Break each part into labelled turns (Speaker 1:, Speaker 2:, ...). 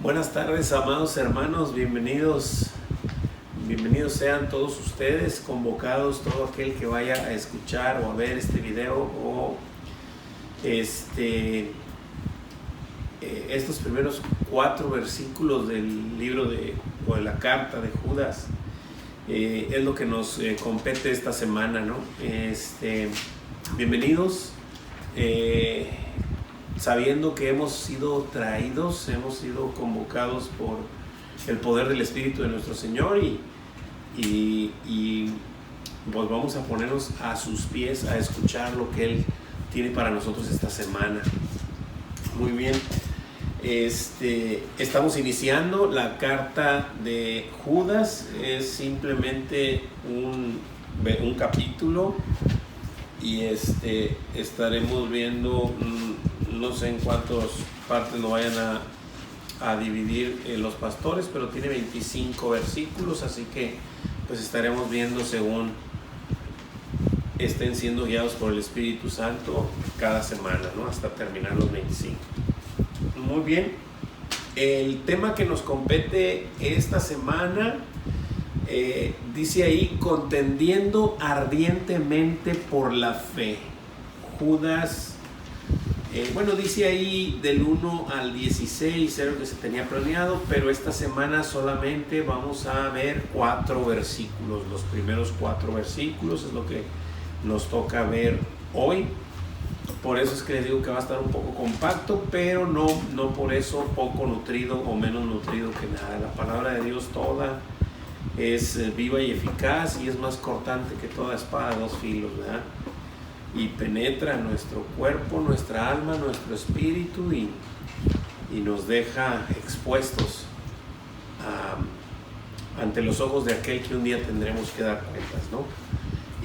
Speaker 1: Buenas tardes, amados hermanos, bienvenidos sean todos ustedes, convocados, todo aquel que vaya a escuchar o a ver este video o estos primeros 4 versículos del libro o de la carta de Judas. Es lo que nos compete esta semana, ¿no? Bienvenidos, sabiendo que hemos sido traídos, hemos sido convocados por el poder del Espíritu de nuestro Señor y pues vamos a ponernos a sus pies a escuchar lo que Él tiene para nosotros esta semana. Muy bien, estamos iniciando la carta de Judas. Es simplemente un capítulo y estaremos viendo, no sé en cuántas partes lo vayan a dividir los pastores, pero tiene 25 versículos, así que pues estaremos viendo según estén siendo guiados por el Espíritu Santo cada semana, ¿no? Hasta terminar los 25. Muy bien, el tema que nos compete esta semana dice ahí: contendiendo ardientemente por la fe. Judas, dice ahí del 1 al 16, era lo que se tenía planeado, pero esta semana solamente vamos a ver 4 versículos. Los primeros 4 versículos es lo que nos toca ver hoy. Por eso es que les digo que va a estar un poco compacto, pero no por eso poco nutrido o menos nutrido que nada. La palabra de Dios toda es viva y eficaz y es más cortante que toda espada de 2 filos, ¿verdad? Y penetra nuestro cuerpo, nuestra alma, nuestro espíritu y nos deja expuestos ante los ojos de aquel que un día tendremos que dar cuentas, ¿no?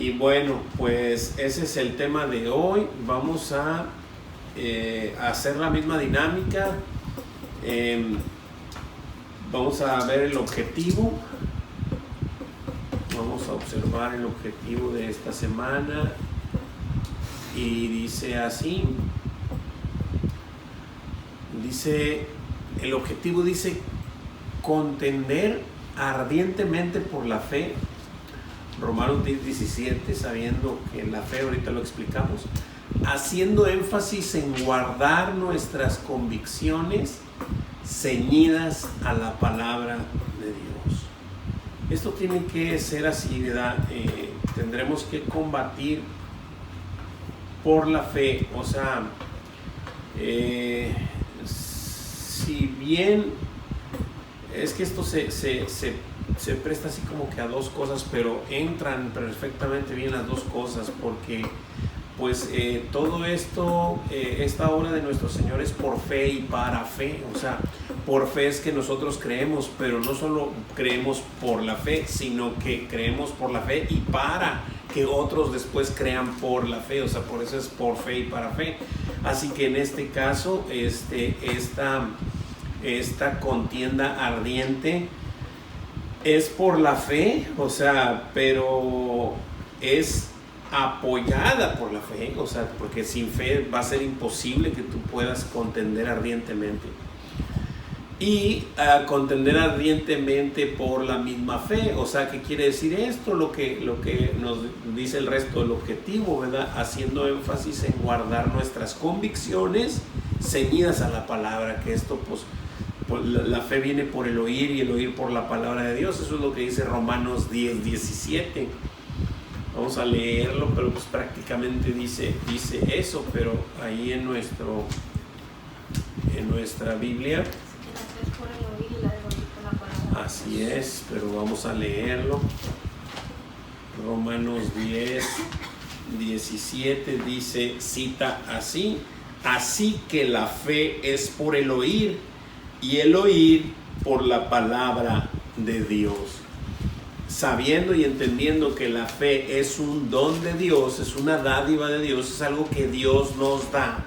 Speaker 1: Y bueno, pues ese es el tema de hoy. Vamos a hacer la misma dinámica. Vamos a ver el objetivo. Vamos a observar el objetivo de esta semana. Y dice así, el objetivo dice contender ardientemente por la fe. Romanos 10:17, sabiendo que la fe, ahorita lo explicamos, haciendo énfasis en guardar nuestras convicciones ceñidas a la palabra de Dios. Esto tiene que ser así, ¿verdad? Tendremos que combatir por la fe, o sea, si bien es que esto se presta así como que a 2 cosas, pero entran perfectamente bien las 2 cosas, porque pues todo esto, esta obra de nuestro Señor es por fe y para fe. O sea, por fe es que nosotros creemos, pero no solo creemos por la fe, sino que creemos por la fe y para que otros después crean por la fe. O sea, por eso es por fe y para fe. Así que en este caso, esta contienda ardiente es por la fe, o sea, pero es apoyada por la fe, o sea, porque sin fe va a ser imposible que tú puedas contender ardientemente. Y contender ardientemente por la misma fe. O sea, ¿qué quiere decir esto? Lo que nos dice el resto del objetivo, ¿verdad? Haciendo énfasis en guardar nuestras convicciones ceñidas a la palabra, que esto pues la fe viene por el oír y el oír por la palabra de Dios. Eso es lo que dice Romanos 10:17. Vamos a leerlo, pero pues prácticamente dice eso, pero ahí en nuestra Biblia. Así es, pero vamos a leerlo. Romanos 10:17 dice, cita así: así que la fe es por el oír y el oír por la palabra de Dios. Sabiendo y entendiendo que la fe es un don de Dios, es una dádiva de Dios, es algo que Dios nos da.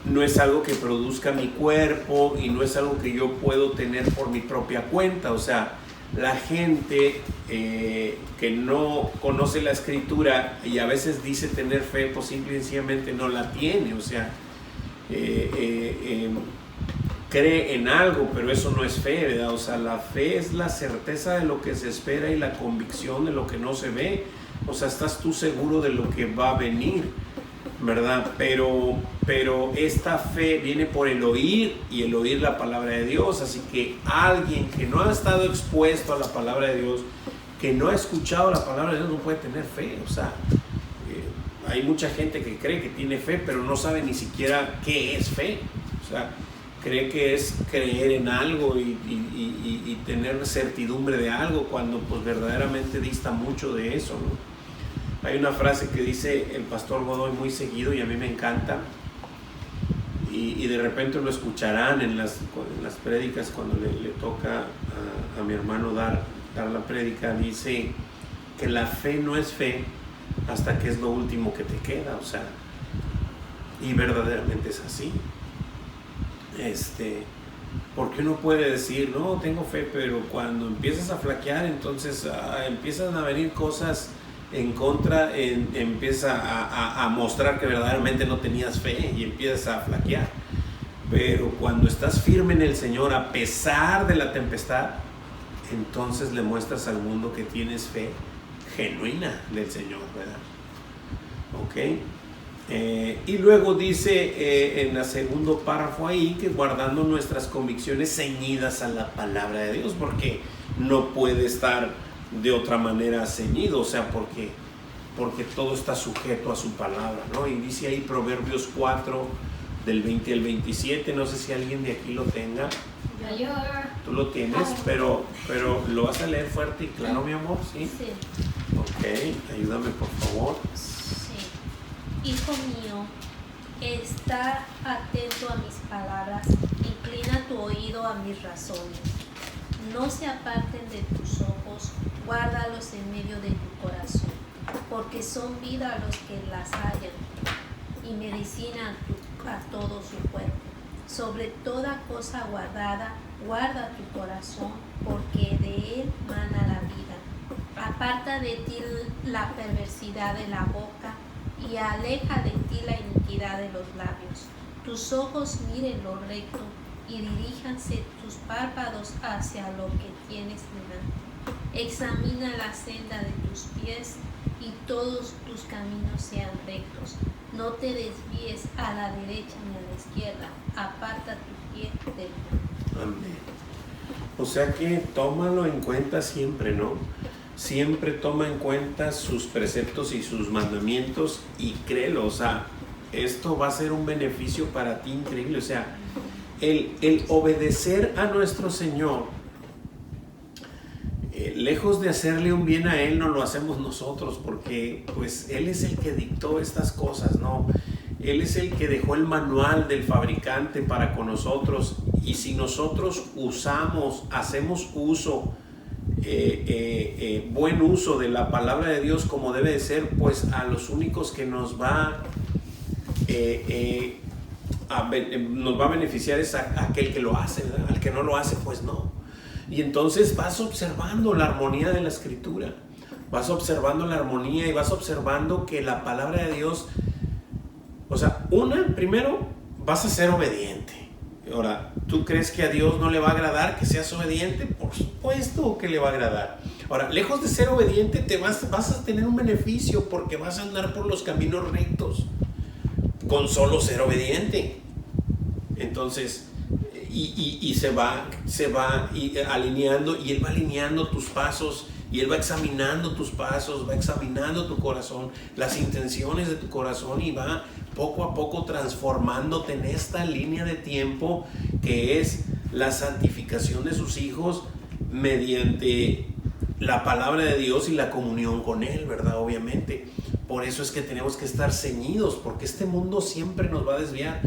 Speaker 1: No es algo que produzca mi cuerpo y no es algo que yo puedo tener por mi propia cuenta. O sea, la gente que no conoce la Escritura y a veces dice tener fe, pues simple y sencillamente no la tiene. O sea, cree en algo, pero eso no es fe, ¿verdad? O sea, la fe es la certeza de lo que se espera y la convicción de lo que no se ve. O sea, estás tú seguro de lo que va a venir, ¿verdad? Pero esta fe viene por el oír, y el oír la palabra de Dios. Así que alguien que no ha estado expuesto a la palabra de Dios, que no ha escuchado la palabra de Dios, no puede tener fe. O sea, hay mucha gente que cree que tiene fe, pero no sabe ni siquiera qué es fe. O sea, cree que es creer en algo y tener certidumbre de algo, cuando pues verdaderamente dista mucho de eso, ¿no? Hay una frase que dice el pastor Godoy muy seguido y a mí me encanta, y de repente lo escucharán en las prédicas cuando le toca a mi hermano dar la prédica. Dice que la fe no es fe hasta que es lo último que te queda. O sea, y verdaderamente es así. Porque uno puede decir, no, tengo fe, pero cuando empiezas a flaquear, entonces empiezan a venir cosas en contra, empieza a mostrar que verdaderamente no tenías fe y empiezas a flaquear. Pero cuando estás firme en el Señor, a pesar de la tempestad, entonces le muestras al mundo que tienes fe genuina del Señor, ¿verdad? ¿Ok? Y luego dice en el segundo párrafo ahí que guardando nuestras convicciones ceñidas a la palabra de Dios, porque no puede estar de otra manera ceñido, o sea, porque todo está sujeto a su palabra, ¿no? Y dice ahí Proverbios 4 del 20 al 27, no sé si alguien de aquí lo tenga. Tú lo tienes, pero lo vas a leer fuerte y claro, mi amor, ¿sí?
Speaker 2: Sí.
Speaker 1: Ok, ayúdame por favor.
Speaker 2: Hijo mío, está atento a mis palabras, inclina tu oído a mis razones. No se aparten de tus ojos, guárdalos en medio de tu corazón, porque son vida a los que las hallan y medicina a todo su cuerpo. Sobre toda cosa guardada, guarda tu corazón, porque de él mana la vida. Aparta de ti la perversidad de la boca, y aleja de ti la iniquidad de los labios. Tus ojos miren lo recto, y diríjanse tus párpados hacia lo que tienes delante. Examina la senda de tus pies, y todos tus caminos sean rectos. No te desvíes a la derecha ni a la izquierda. Aparta tu pie del mal.
Speaker 1: Amén. O sea que tómalo en cuenta siempre, ¿no? Siempre toma en cuenta sus preceptos y sus mandamientos y créelo. O sea, esto va a ser un beneficio para ti increíble. O sea, el obedecer a nuestro Señor, lejos de hacerle un bien a Él, no lo hacemos nosotros, porque pues Él es el que dictó estas cosas, ¿no? Él es el que dejó el manual del fabricante para con nosotros, y si nosotros hacemos uso, buen uso de la palabra de Dios como debe de ser, pues a los únicos que nos va a beneficiar es a aquel que lo hace, ¿verdad? Al que no lo hace, pues no. Y entonces vas observando la armonía de la Escritura, vas observando la armonía y vas observando que la palabra de Dios, o sea, primero vas a ser obediente. Ahora, ¿tú crees que a Dios no le va a agradar que seas obediente? Por supuesto que le va a agradar. Ahora, lejos de ser obediente, vas a tener un beneficio, porque vas a andar por los caminos rectos con solo ser obediente. Entonces, y se va alineando, y Él va alineando tus pasos, y Él va examinando tus pasos, va examinando tu corazón, las intenciones de tu corazón, y va poco a poco transformándote en esta línea de tiempo que es la santificación de sus hijos mediante la palabra de Dios y la comunión con Él, ¿verdad? Obviamente. Por eso es que tenemos que estar ceñidos, porque este mundo siempre nos va a desviar.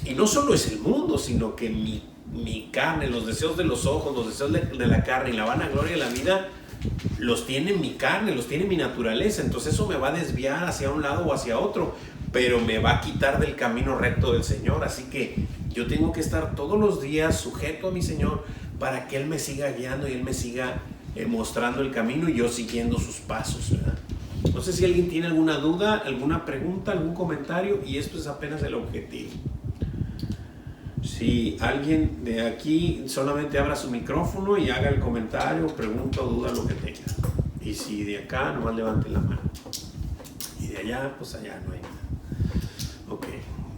Speaker 1: Y no solo es el mundo, sino que mi carne, los deseos de los ojos, los deseos de la carne y la vanagloria de la vida, los tiene mi carne, los tiene mi naturaleza. Entonces eso me va a desviar hacia un lado o hacia otro, pero me va a quitar del camino recto del Señor. Así que yo tengo que estar todos los días sujeto a mi Señor, para que Él me siga guiando y Él me siga mostrando el camino, y yo siguiendo sus pasos, ¿verdad? No sé si alguien tiene alguna duda, alguna pregunta, algún comentario, y esto es apenas el objetivo. Si alguien de aquí solamente abra su micrófono y haga el comentario, pregunta o duda, lo que tenga. Y si de acá, nomás levante la mano. Y de allá, pues allá no hay nada. Ok,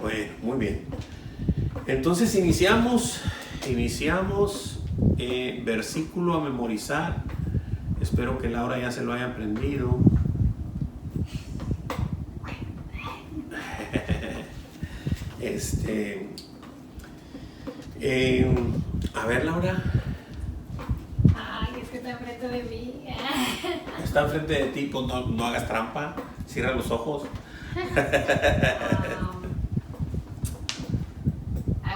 Speaker 1: bueno, muy bien. Entonces iniciamos versículo a memorizar. Espero que Laura ya se lo haya aprendido. A ver, Laura.
Speaker 3: Ay, es que está enfrente de mí.
Speaker 1: Está enfrente de ti, pues no hagas trampa. Cierra los ojos.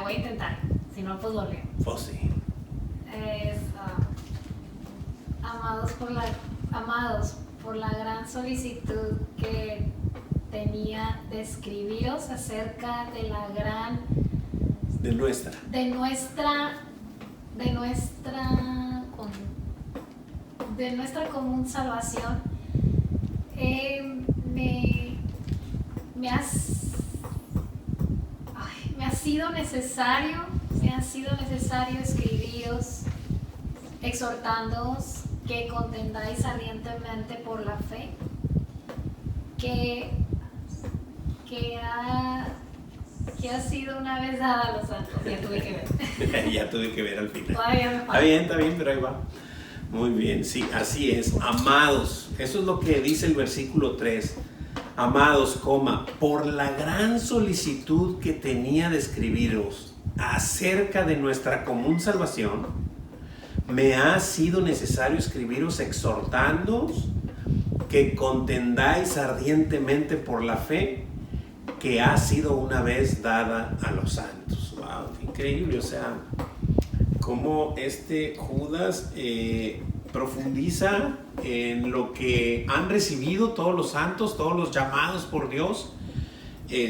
Speaker 3: Voy a intentar. Si no, pues lo leo.
Speaker 1: Pues sí.
Speaker 3: Es amados por la gran solicitud que tenía de escribiros acerca de la gran de nuestra común salvación. Me ha sido necesario escribiros exhortándoos que contendáis ardientemente por la fe que ha sido una vez dada a los santos. Ya tuve que ver.
Speaker 1: Ya tuve que ver al final.
Speaker 3: Todavía me falta.
Speaker 1: Está bien, pero ahí va. Muy bien, sí, así es. Amados, eso es lo que dice el versículo 3. Amados, por la gran solicitud que tenía de escribiros acerca de nuestra común salvación, me ha sido necesario escribiros exhortándoos que contendáis ardientemente por la fe que ha sido una vez dada a los santos. Wow, increíble, o sea, cómo Judas profundiza en lo que han recibido todos los santos, todos los llamados por Dios, y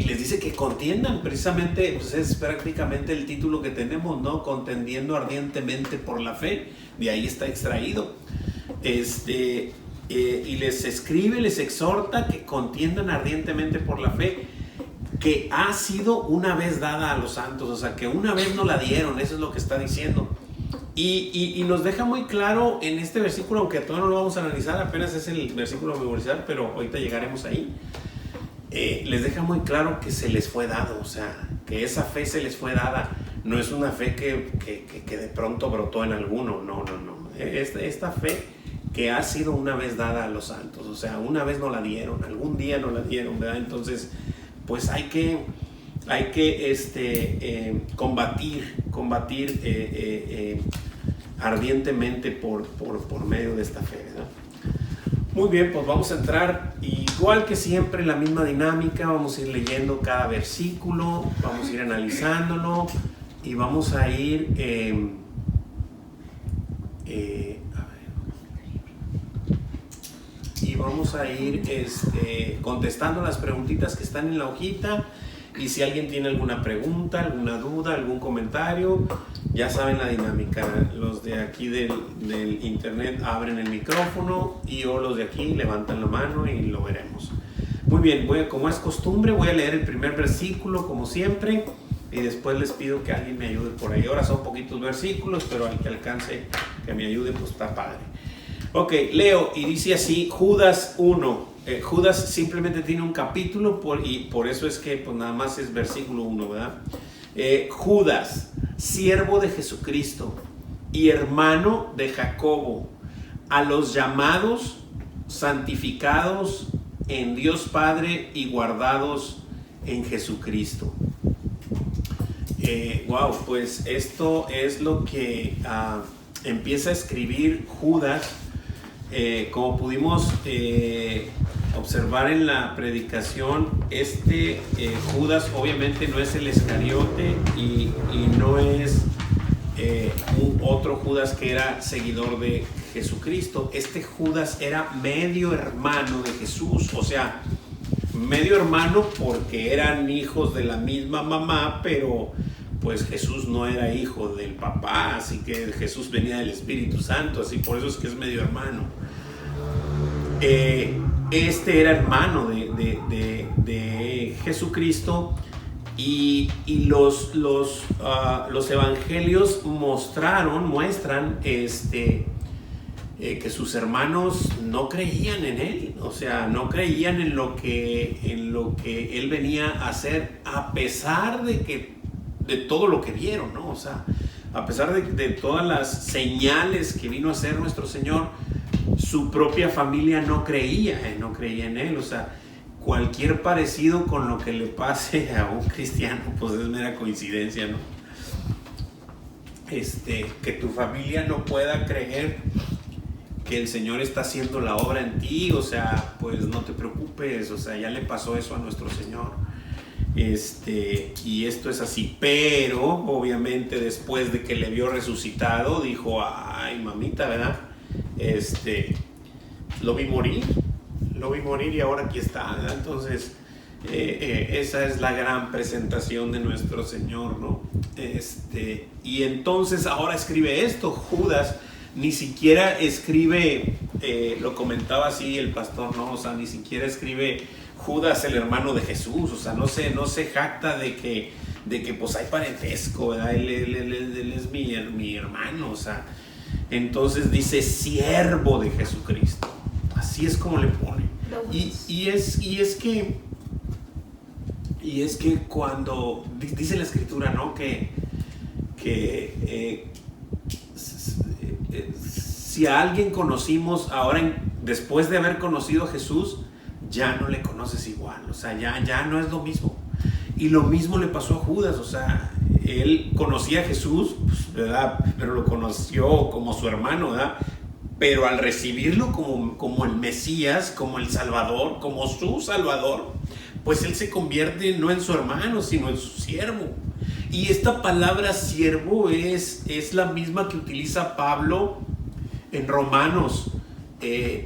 Speaker 1: les dice que contiendan, precisamente, pues es prácticamente el título que tenemos, ¿no? Contendiendo ardientemente por la fe, de ahí está extraído. Y les escribe, les exhorta que contiendan ardientemente por la fe que ha sido una vez dada a los santos, o sea, que una vez no la dieron, eso es lo que está diciendo. Y nos deja muy claro en este versículo, aunque todavía no lo vamos a analizar, apenas es el versículo a memorizar, pero ahorita llegaremos ahí. Les deja muy claro que se les fue dado, o sea, que esa fe se les fue dada, no es una fe que de pronto brotó en alguno, no. Esta fe que ha sido una vez dada a los santos, o sea, una vez no la dieron, algún día no la dieron, ¿verdad? Entonces, pues hay que combatir ardientemente por medio de esta fe, ¿verdad? Muy bien, pues vamos a entrar igual que siempre, la misma dinámica. Vamos a ir leyendo cada versículo, vamos a ir analizándolo y vamos a ir contestando las preguntitas que están en la hojita. Y si alguien tiene alguna pregunta, alguna duda, algún comentario, ya saben la dinámica. Los de aquí del internet abren el micrófono y los de aquí levantan la mano y lo veremos. Muy bien, como es costumbre, voy a leer el primer versículo como siempre y después les pido que alguien me ayude por ahí. Ahora son poquitos versículos, pero al que alcance que me ayude, pues está padre. Ok, leo y dice así, Judas 1. Judas simplemente tiene un capítulo y por eso es que pues nada más es versículo 1, ¿verdad? Judas, siervo de Jesucristo y hermano de Jacobo, a los llamados, santificados en Dios Padre y guardados en Jesucristo. Pues esto es lo que empieza a escribir Judas. Como pudimos observar en la predicación, Judas obviamente no es el Iscariote y no es otro Judas que era seguidor de Jesucristo. Judas era medio hermano de Jesús, o sea, medio hermano porque eran hijos de la misma mamá, pero pues Jesús no era hijo del papá, así que Jesús venía del Espíritu Santo, así por eso es que es medio hermano. Era hermano de Jesucristo Y los evangelios muestran que sus hermanos no creían en él, o sea, no creían en lo que él venía a hacer, a pesar de todo lo que vieron, ¿no? O sea, a pesar de todas las señales que vino a hacer nuestro Señor, su propia familia no creía en él. O sea, cualquier parecido con lo que le pase a un cristiano, pues es mera coincidencia, ¿no? Que tu familia no pueda creer que el Señor está haciendo la obra en ti, o sea, pues no te preocupes, o sea, ya le pasó eso a nuestro Señor. Y esto es así, pero obviamente después de que le vio resucitado, dijo, ay, mamita, ¿verdad? Lo vi morir y ahora aquí está, ¿verdad? Entonces, esa es la gran presentación de nuestro Señor, ¿no? Y entonces ahora escribe esto. Judas ni siquiera escribe, lo comentaba así el pastor, ¿no? O sea, ni siquiera escribe Judas el hermano de Jesús, o sea, no se jacta de que pues hay parentesco, ¿verdad? Él es mi hermano, o sea, entonces dice siervo de Jesucristo, así es como le pone. Y es que cuando dice la escritura, ¿no? Que si a alguien conocimos ahora, después de haber conocido a Jesús, ya no le conoces igual, o sea, ya no es lo mismo. Y lo mismo le pasó a Judas, o sea, él conocía a Jesús, pues, ¿verdad? Pero lo conoció como su hermano, ¿verdad? Pero al recibirlo como el Mesías, como el Salvador, como su Salvador, pues él se convierte no en su hermano, sino en su siervo. Y esta palabra siervo es la misma que utiliza Pablo en Romanos,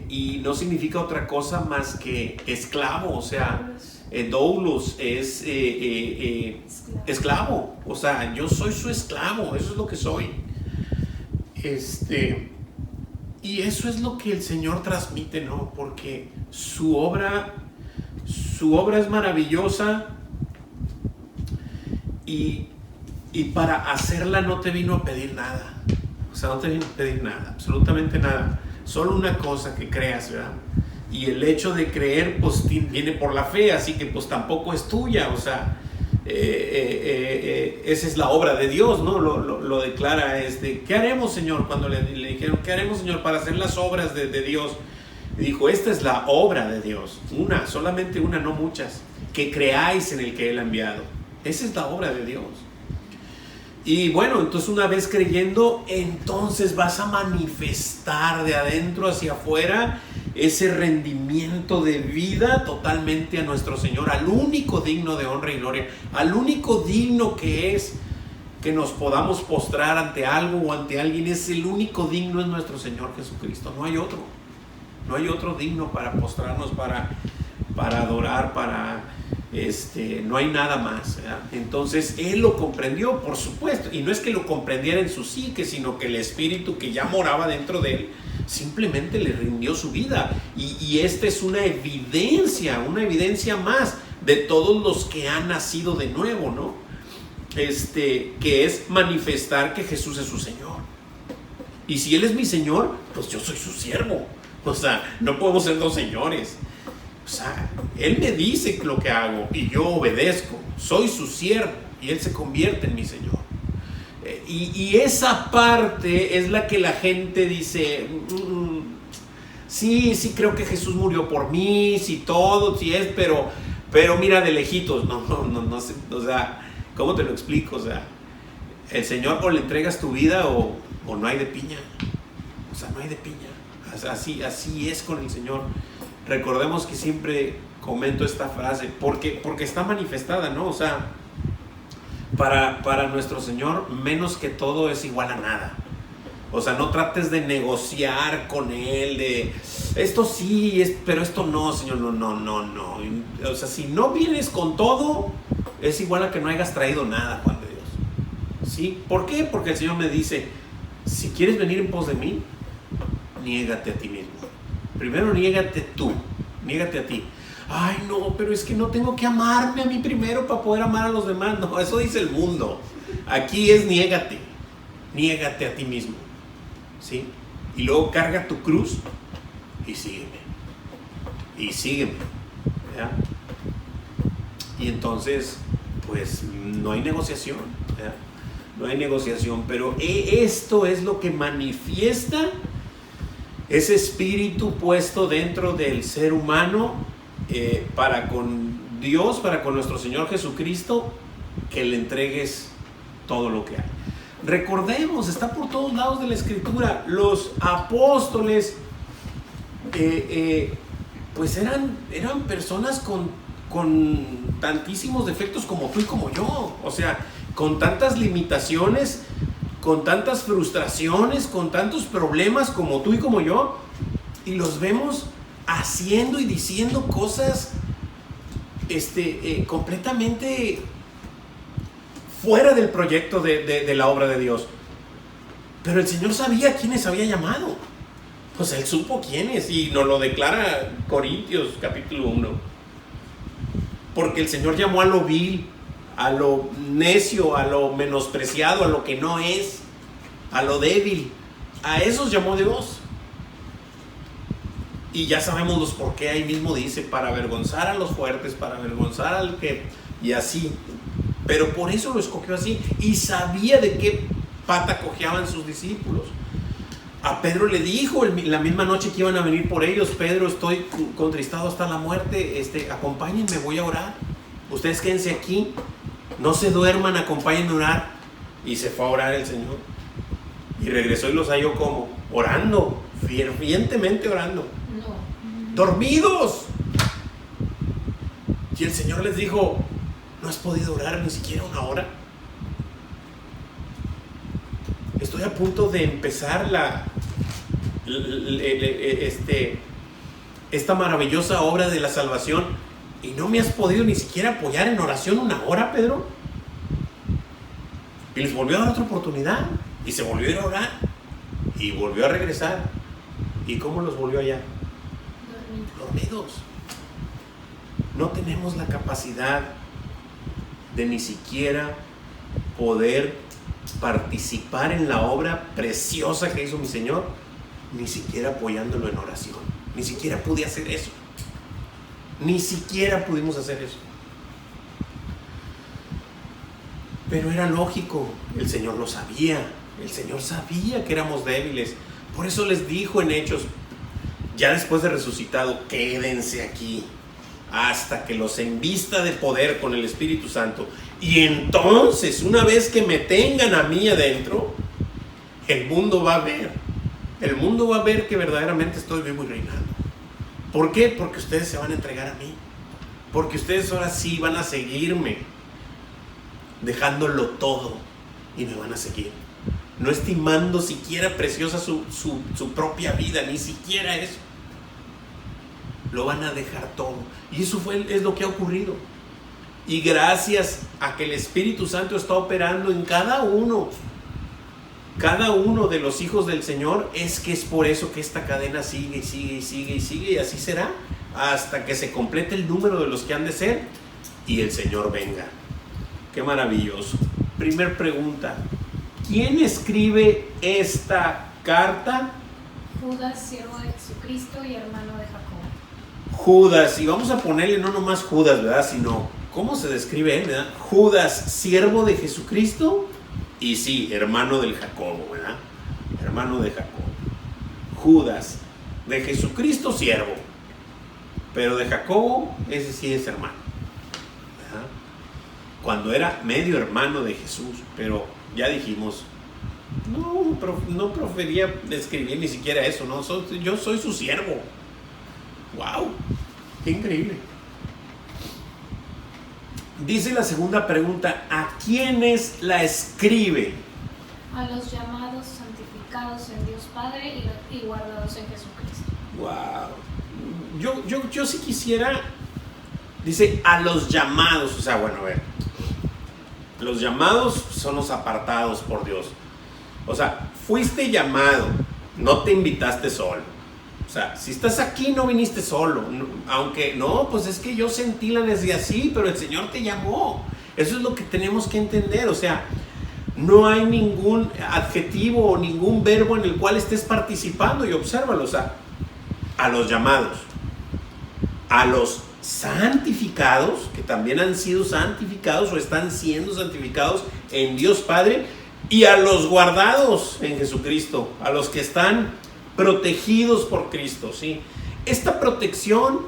Speaker 1: y no significa otra cosa más que esclavo, o sea, doulos es esclavo, o sea, yo soy su esclavo, eso es lo que soy. Y eso es lo que el Señor transmite, ¿no? Porque su obra es maravillosa, y para hacerla no te vino a pedir nada. O sea, no te vino a pedir nada, absolutamente nada. Solo una cosa, que creas, ¿verdad? Y el hecho de creer, pues viene por la fe, así que pues tampoco es tuya. O sea, esa es la obra de Dios, ¿no? Lo declara, ¿qué haremos, Señor? Cuando le dijeron, ¿qué haremos, Señor, para hacer las obras de Dios? Y dijo, esta es la obra de Dios, solamente una, no muchas, que creáis en el que Él ha enviado. Esa es la obra de Dios. Y bueno, entonces una vez creyendo, entonces vas a manifestar de adentro hacia afuera ese rendimiento de vida totalmente a nuestro Señor, al único digno de honra y gloria, al único digno que es que nos podamos postrar ante algo o ante alguien. Es el único digno, es nuestro Señor Jesucristo. No hay otro digno para postrarnos, para adorar, no hay nada más, ¿verdad? Entonces él lo comprendió, por supuesto, y no es que lo comprendiera en su psique, sino que el Espíritu que ya moraba dentro de él simplemente le rindió su vida. Y esta es una evidencia más de todos los que han nacido de nuevo, ¿no? Que es manifestar que Jesús es su Señor. Y si Él es mi Señor, pues yo soy su siervo. O sea, no podemos ser dos señores. O sea, Él me dice lo que hago y yo obedezco. Soy su siervo y Él se convierte en mi Señor. Y esa parte es la que la gente dice, sí creo que Jesús murió por mí, sí todo, sí es, pero mira de lejitos. No sé, o sea, ¿cómo te lo explico? O sea, el Señor, o le entregas tu vida o no hay de piña. O sea, no hay de piña. Así es con el Señor. Recordemos que siempre comento esta frase porque está manifestada, ¿no? O sea, para nuestro Señor, menos que todo es igual a nada. O sea, no trates de negociar con Él, de esto sí, pero esto no, Señor, no. O sea, si no vienes con todo, es igual a que no hayas traído nada, Juan de Dios. ¿Sí? ¿Por qué? Porque el Señor me dice, si quieres venir en pos de mí, niégate a ti mismo. Primero niégate tú, niégate a ti. Ay, no, pero es que no tengo que amarme a mí primero para poder amar a los demás. No, eso dice el mundo. Aquí es niégate a ti mismo, ¿sí? Y luego carga tu cruz y sígueme, ¿verdad? Y entonces, pues no hay negociación, ¿verdad? No hay negociación, pero esto es lo que manifiesta ese espíritu puesto dentro del ser humano para con Dios, para con nuestro Señor Jesucristo, que le entregues todo lo que hay. Recordemos, está por todos lados de la Escritura, los apóstoles pues eran personas con tantísimos defectos como tú y como yo, o sea, con tantas limitaciones, con tantas frustraciones, con tantos problemas como tú y como yo, y los vemos haciendo y diciendo cosas completamente fuera del proyecto de la obra de Dios. Pero el Señor sabía a quiénes había llamado. Pues Él supo quiénes, y nos lo declara Corintios capítulo 1. Porque el Señor llamó a lo vil, a lo necio, a lo menospreciado, a lo que no es, a lo débil. A esos llamó Dios. Y ya sabemos los por qué. Ahí mismo dice, para avergonzar a los fuertes, para avergonzar al que... y así. Pero por eso lo escogió así. Y sabía de qué pata cojeaban sus discípulos. A Pedro le dijo la misma noche que iban a venir por ellos: Pedro, estoy contristado hasta la muerte, acompáñenme, voy a orar. Ustedes quédense aquí, no se duerman, acompáñenme a orar. Y se fue a orar el Señor. Y regresó y los halló como orando, fervientemente orando. No. Dormidos. Y el Señor les dijo: ¿no has podido orar ni siquiera una hora? Estoy a punto de empezar esta maravillosa obra de la salvación y no me has podido ni siquiera apoyar en oración una hora, Pedro. Y les volvió a dar otra oportunidad y se volvió a ir a orar y volvió a regresar. ¿Y cómo los volvió allá? Dormidos. No tenemos la capacidad de ni siquiera poder participar en la obra preciosa que hizo mi Señor, ni siquiera apoyándolo en oración. Ni siquiera pude hacer eso. Ni siquiera pudimos hacer eso. Pero era lógico, el Señor lo sabía. El Señor sabía que éramos débiles. Por eso les dijo en Hechos, ya después de resucitado: quédense aquí hasta que los envista de poder con el Espíritu Santo. Y entonces, una vez que me tengan a mí adentro, el mundo va a ver. El mundo va a ver que verdaderamente estoy vivo y reinando. ¿Por qué? Porque ustedes se van a entregar a mí. Porque ustedes ahora sí van a seguirme, dejándolo todo, y me van a seguir. No estimando siquiera preciosa su propia vida, ni siquiera eso. Lo van a dejar todo. Y eso es lo que ha ocurrido. Y gracias a que el Espíritu Santo está operando en cada uno de los hijos del Señor, es por eso que esta cadena sigue y sigue y sigue y sigue, y así será hasta que se complete el número de los que han de ser y el Señor venga. Qué maravilloso. Primer pregunta: ¿quién escribe esta carta?
Speaker 3: Judas, siervo de Jesucristo y hermano de Jacobo.
Speaker 1: Judas, y vamos a ponerle no nomás Judas, ¿verdad? Sino, ¿cómo se describe él, verdad? Judas, siervo de Jesucristo, y sí, hermano del Jacobo, ¿verdad? Hermano de Jacobo. Judas, de Jesucristo, siervo, pero de Jacobo, ese sí es hermano, ¿verdad? Cuando era medio hermano de Jesús, pero ya dijimos, no prefería describir ni siquiera eso, ¿no? Yo soy su siervo. ¡Wow! ¡Qué increíble! Dice la segunda pregunta: ¿a quiénes la escribe?
Speaker 3: A los llamados, santificados en Dios Padre y guardados en Jesucristo.
Speaker 1: ¡Wow! Yo sí quisiera... Dice a los llamados, o sea, bueno, a ver. Los llamados son los apartados por Dios. O sea, fuiste llamado, no te invitaste solo. sea, si estás aquí no viniste solo, aunque no, pues es que yo sentí la necesidad, sí, pero el Señor te llamó. Eso es lo que tenemos que entender, o sea, no hay ningún adjetivo o ningún verbo en el cual estés participando, y obsérvalo, o sea, a los llamados, a los santificados, que también han sido santificados o están siendo santificados en Dios Padre, y a los guardados en Jesucristo, a los que están protegidos por Cristo, ¿sí? Esta protección,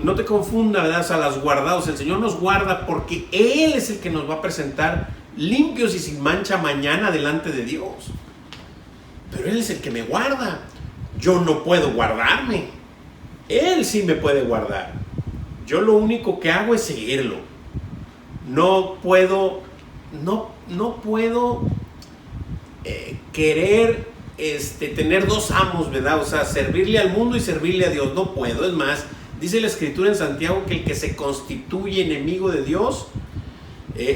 Speaker 1: no te confunda, ¿verdad? O sea, los guardados, el Señor nos guarda porque Él es el que nos va a presentar limpios y sin mancha mañana delante de Dios. Pero Él es el que me guarda. Yo no puedo guardarme. Él sí me puede guardar. Yo lo único que hago es seguirlo. No puedo querer tener dos amos, ¿verdad? O sea, servirle al mundo y servirle a Dios. No puedo. Es más, dice la Escritura en Santiago que el que se constituye enemigo de Dios,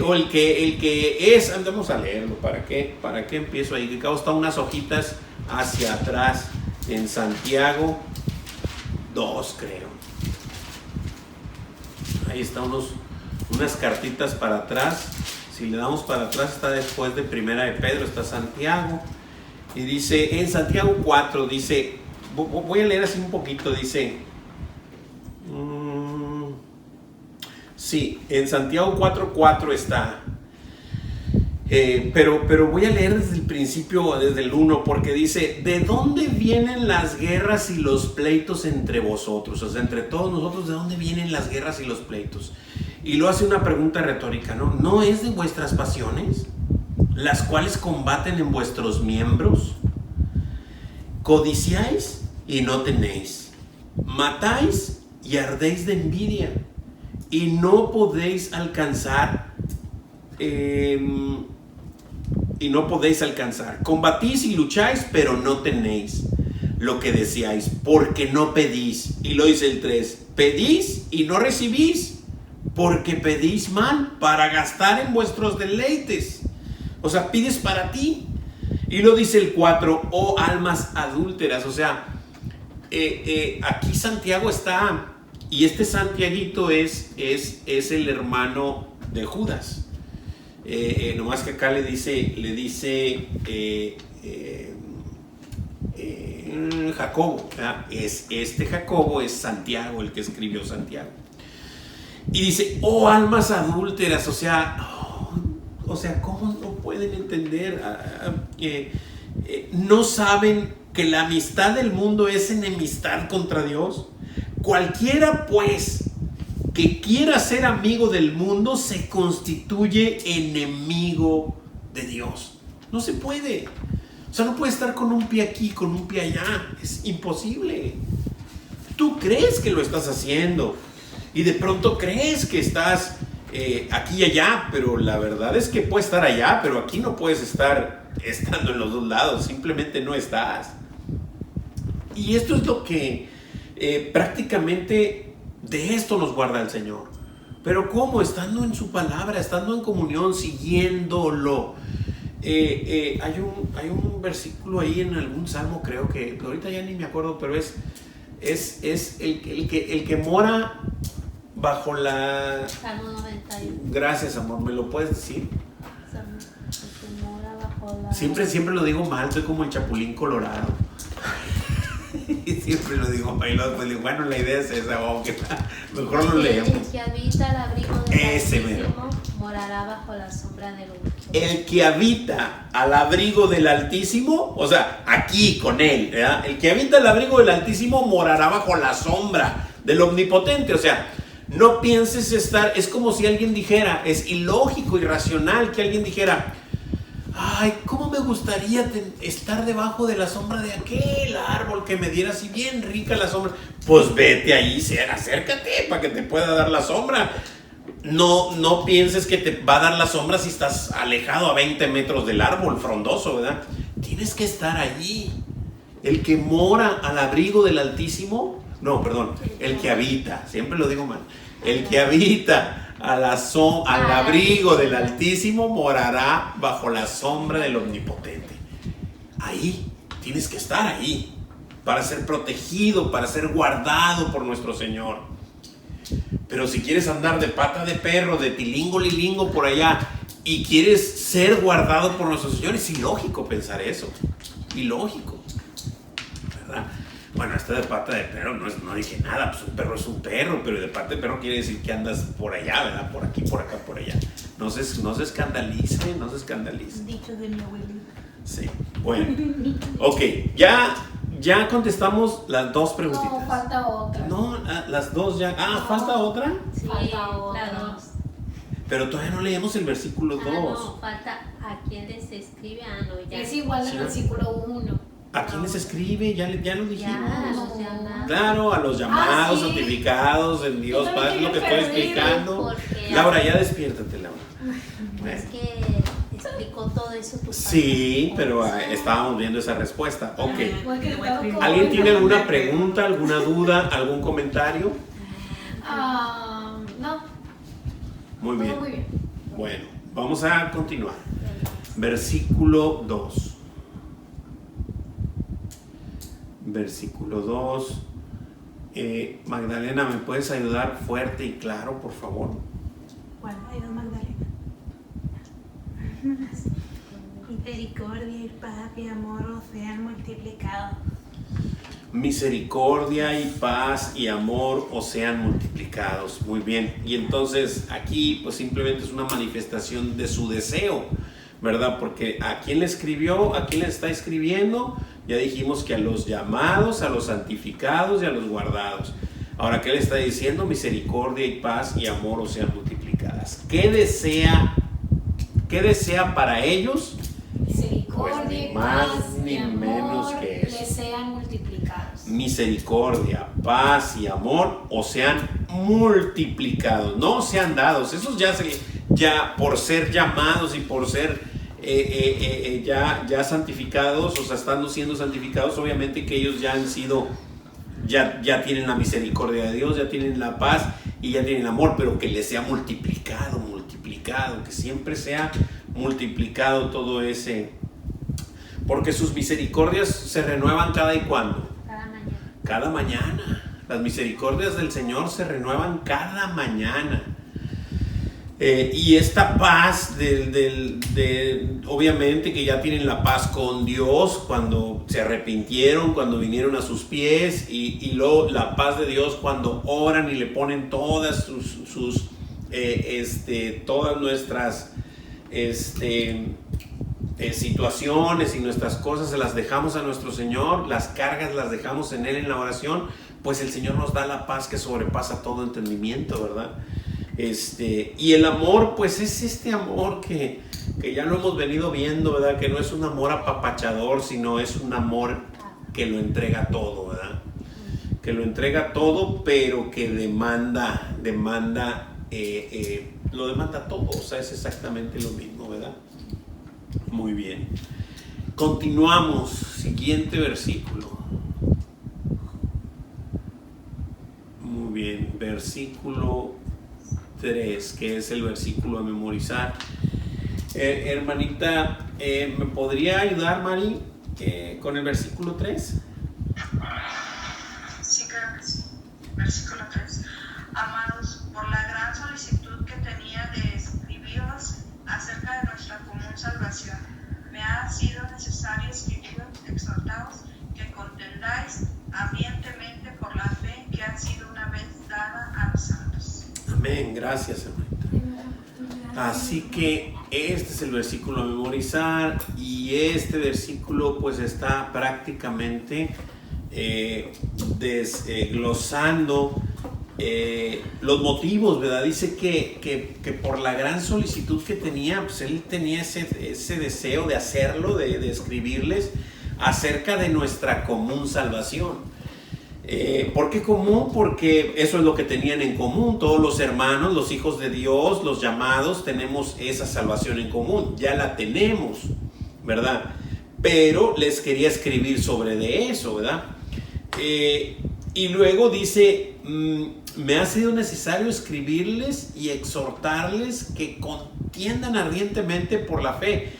Speaker 1: o el que es, vamos a leerlo, ¿para qué empiezo ahí? Que acabo, están unas hojitas hacia atrás en Santiago 2, creo. Ahí están unas cartitas para atrás. Si le damos para atrás, está después de Primera de Pedro, está Santiago. Y dice, en Santiago 4, dice, voy a leer así un poquito, dice, sí, en Santiago 4:4 está, pero voy a leer desde el principio, desde el 1, porque dice, ¿de dónde vienen las guerras y los pleitos entre vosotros? O sea, entre todos nosotros, ¿de dónde vienen las guerras y los pleitos? Y lo hace una pregunta retórica, ¿no? ¿No es de vuestras pasiones, las cuales combaten en vuestros miembros? Codiciáis y no tenéis, matáis y ardéis de envidia, y no podéis alcanzar, combatís y lucháis, pero no tenéis lo que deseáis, porque no pedís. Y lo dice el 3, pedís y no recibís, porque pedís mal, para gastar en vuestros deleites. O sea, pides para ti. Y lo dice el 4, oh almas adúlteras. O sea, aquí Santiago está, y este Santiaguito es el hermano de Judas. Nomás que acá le dice Jacobo, ¿verdad? Jacobo es Santiago, el que escribió Santiago. Y dice, oh almas adúlteras, o sea, ¿cómo no pueden entender? ¿No saben que la amistad del mundo es enemistad contra Dios? Cualquiera, pues, que quiera ser amigo del mundo se constituye enemigo de Dios. No se puede. O sea, no puede estar con un pie aquí, con un pie allá. Es imposible. Tú crees que lo estás haciendo y de pronto crees que estás aquí y allá, pero la verdad es que puedes estar allá, pero aquí no puedes estar estando en los dos lados. Simplemente no estás. Y esto es lo que prácticamente de esto nos guarda el Señor. Pero ¿cómo? Estando en su palabra, estando en comunión, siguiéndolo. Hay un versículo ahí en algún salmo, creo que ahorita ya ni me acuerdo, pero es el que mora bajo la...
Speaker 2: Salmo 91.
Speaker 1: Gracias, amor, ¿me lo puedes decir?
Speaker 2: El que mora bajo la...
Speaker 1: Siempre lo digo mal, soy como el Chapulín Colorado. Y siempre lo digo mal, y luego pues digo, bueno, la idea es esa, mejor lo leemos.
Speaker 2: El que habita al abrigo del Altísimo morará bajo la sombra del Omnipotente.
Speaker 1: El que habita al abrigo del Altísimo, o sea, aquí con él, ¿verdad? El que habita al abrigo del Altísimo morará bajo la sombra del Omnipotente. O sea, no pienses estar, es como si alguien dijera, es ilógico, irracional que alguien dijera, ay, ¿cómo me gustaría estar debajo de la sombra de aquel árbol que me diera así bien rica la sombra? Pues vete ahí, acércate para que te pueda dar la sombra. No pienses que te va a dar la sombra si estás alejado a 20 metros del árbol frondoso, ¿verdad? Tienes que estar allí. El que mora al abrigo del Altísimo, no, perdón, el que habita, siempre lo digo mal, el que habita al abrigo del Altísimo morará bajo la sombra del Omnipotente. Ahí, tienes que estar ahí. para ser protegido, para ser guardado por nuestro Señor. Pero si quieres andar de pata de perro, de tilingo lilingo por allá, y quieres ser guardado por nuestro Señor, es ilógico pensar eso. Ilógico, ¿verdad? Bueno, esto de pata de perro no dije nada, pues un perro es un perro, pero de pata de perro quiere decir que andas por allá, ¿verdad? Por aquí, por acá, por allá. No se escandalice.
Speaker 2: Dicho de mi abuelita.
Speaker 1: Sí, bueno. Ok, ya contestamos las dos preguntitas.
Speaker 3: No, falta otra.
Speaker 1: No, las dos ya. ¿Falta otra?
Speaker 2: Sí,
Speaker 3: Falta otra.
Speaker 2: la 2.
Speaker 1: Pero todavía no leemos el versículo 2.
Speaker 2: No, falta a quién les escribe. No, ya.
Speaker 3: Es igual al
Speaker 1: Sí.
Speaker 3: versículo 1.
Speaker 1: ¿A quién les escribe? Ya lo dijimos.
Speaker 2: Ya, los llamados.
Speaker 1: Claro, a los llamados,
Speaker 3: sí.
Speaker 1: santificados en Dios,
Speaker 3: Yo
Speaker 1: Padre, lo que estoy
Speaker 3: también
Speaker 1: explicando.
Speaker 2: porque-
Speaker 1: Laura, ya despiértate, Laura.
Speaker 2: Es que explicó todo eso tu
Speaker 1: Sí, pero estábamos viendo esa respuesta. Ok.
Speaker 3: Porque estaba como-
Speaker 1: ¿Alguien tiene alguna pregunta, alguna duda, algún comentario?
Speaker 3: No.
Speaker 1: Muy
Speaker 3: Todo
Speaker 1: bien.
Speaker 3: muy bien.
Speaker 1: Bueno, vamos a continuar. Versículo 2. Versículo 2. Magdalena, ¿me puedes ayudar fuerte y claro, por favor?
Speaker 4: ¿Cuál? Ayuda, Magdalena. Misericordia y paz y amor os sean multiplicados.
Speaker 1: Misericordia y paz y amor os sean multiplicados. Muy bien. Y entonces aquí pues simplemente es una manifestación de su deseo, ¿verdad? Porque ¿a quién le escribió? ¿A quién le está escribiendo? Ya dijimos que a los llamados, a los santificados y a los guardados. Ahora, ¿qué le está diciendo? Misericordia y paz y amor os sean multiplicadas. ¿Qué desea para ellos?
Speaker 3: Misericordia
Speaker 1: Pues ni
Speaker 3: y
Speaker 1: más
Speaker 3: paz
Speaker 1: ni
Speaker 3: y amor
Speaker 1: menos que eso.
Speaker 3: les sean multiplicados.
Speaker 1: Misericordia, paz y amor o sean multiplicados, no sean dados. Esos ya por ser llamados y por ser ya santificados, o sea, estando siendo santificados, obviamente que ellos ya han sido, ya tienen la misericordia de Dios, ya tienen la paz y ya tienen el amor, pero que les sea multiplicado, que siempre sea multiplicado todo ese, porque sus misericordias se renuevan cada y cuando. Cada mañana. Las misericordias del Señor se renuevan cada mañana. Y esta paz, obviamente que ya tienen la paz con Dios cuando se arrepintieron, cuando vinieron a sus pies, y luego la paz de Dios cuando oran y le ponen todas todas nuestras situaciones y nuestras cosas se las dejamos a nuestro Señor, las cargas las dejamos en Él en la oración, pues el Señor nos da la paz que sobrepasa todo entendimiento, ¿verdad? Y el amor, pues es este amor que ya lo hemos venido viendo, ¿verdad? Que no es un amor apapachador, sino es un amor que lo entrega todo, ¿verdad? Que lo entrega todo, pero que lo demanda todo, o sea, es exactamente lo mismo, ¿verdad? Muy bien. Continuamos. Siguiente versículo. Muy bien. Versículo 3, que es el versículo a memorizar. Hermanita, ¿me podría ayudar, Mari, con el versículo 3?
Speaker 5: Sí, claro que sí. Versículo 3. Amados, por la gran solicitud que tenía de escribiros acerca de nuestra común salvación, me ha sido necesario escribiros, exhortaos que contendáis ardientemente por la fe que ha sido una vez dada a los santos.
Speaker 1: Amén, gracias, hermanita. Así que este es el versículo a memorizar, y este versículo pues está prácticamente desglosando los motivos, ¿verdad? Dice que por la gran solicitud que tenía, pues él tenía ese deseo de hacerlo, de escribirles acerca de nuestra común salvación. ¿Por qué común? Porque eso es lo que tenían en común. Todos los hermanos, los hijos de Dios, los llamados, tenemos esa salvación en común. Ya la tenemos, ¿verdad? Pero les quería escribir sobre de eso, ¿verdad? Y luego dice, me ha sido necesario escribirles y exhortarles que contiendan ardientemente por la fe.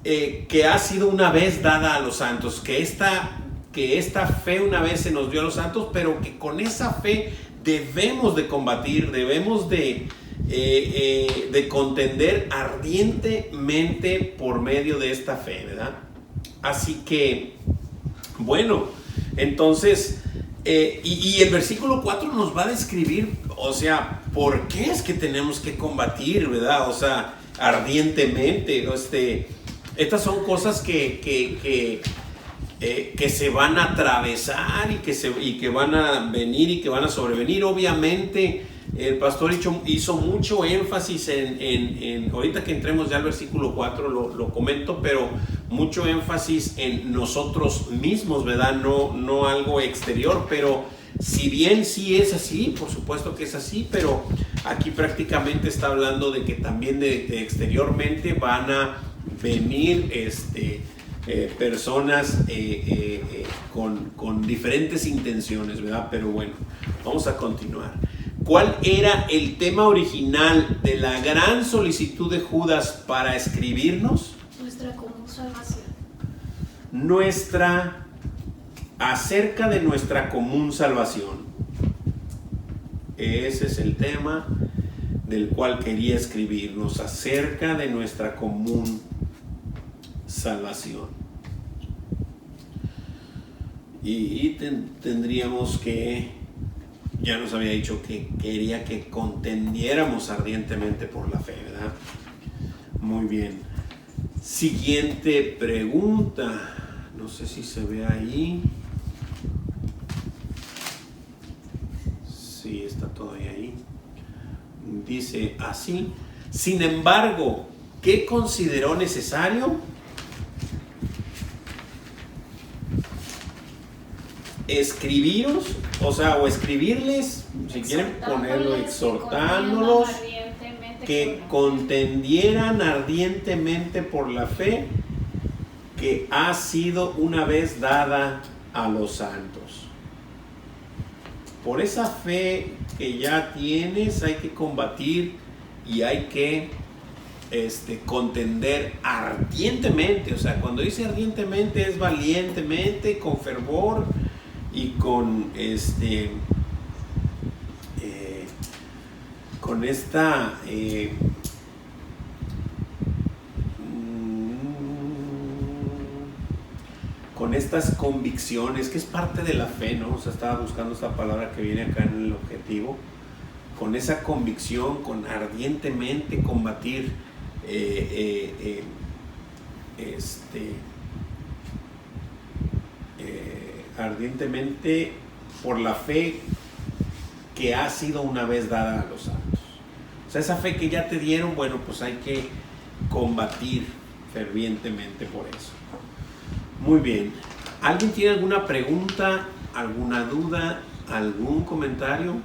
Speaker 1: Que ha sido una vez dada a los santos, que esta que esta fe una vez se nos dio a los santos, pero que con esa fe debemos de combatir, debemos de contender ardientemente por medio de esta fe, ¿verdad? Así que, bueno, entonces, y el versículo 4 nos va a describir, o sea, por qué es que tenemos que combatir, ¿verdad? O sea, ardientemente. Estas son cosas que se van a atravesar y que van a venir y que van a sobrevenir. Obviamente, el pastor hizo mucho énfasis en ahorita que entremos ya al versículo 4 lo comento, pero mucho énfasis en nosotros mismos, ¿verdad? No algo exterior, pero si bien sí es así, por supuesto que es así, pero aquí prácticamente está hablando de que también de exteriormente van a venir personas con diferentes intenciones, ¿verdad? Pero bueno, vamos a continuar. ¿Cuál era el tema original de la gran solicitud de Judas para escribirnos?
Speaker 3: Nuestra común salvación.
Speaker 1: Acerca de nuestra común salvación. Ese es el tema del cual quería escribirnos, acerca de nuestra común salvación. Y tendríamos que, ya nos había dicho que quería que contendiéramos ardientemente por la fe, ¿verdad? Muy bien. Siguiente pregunta. No sé si se ve ahí. Sí, está todavía ahí. Dice así: sin embargo, ¿qué consideró necesario? Escribiros, o escribirles, si quieren ponerlo, exhortándolos que contendieran ardientemente por la fe que ha sido una vez dada a los santos. Por esa fe que ya tienes hay que combatir y hay que contender ardientemente. O sea, cuando dice ardientemente es valientemente, con fervor y con con estas convicciones, que es parte de la fe, ¿no? O sea, estaba buscando esta palabra que viene acá en el objetivo. Con esa convicción, con ardientemente combatir ardientemente por la fe que ha sido una vez dada a los santos. O sea, esa fe que ya te dieron, bueno, pues hay que combatir fervientemente por eso. Muy bien. ¿Alguien tiene alguna pregunta, alguna duda, algún comentario?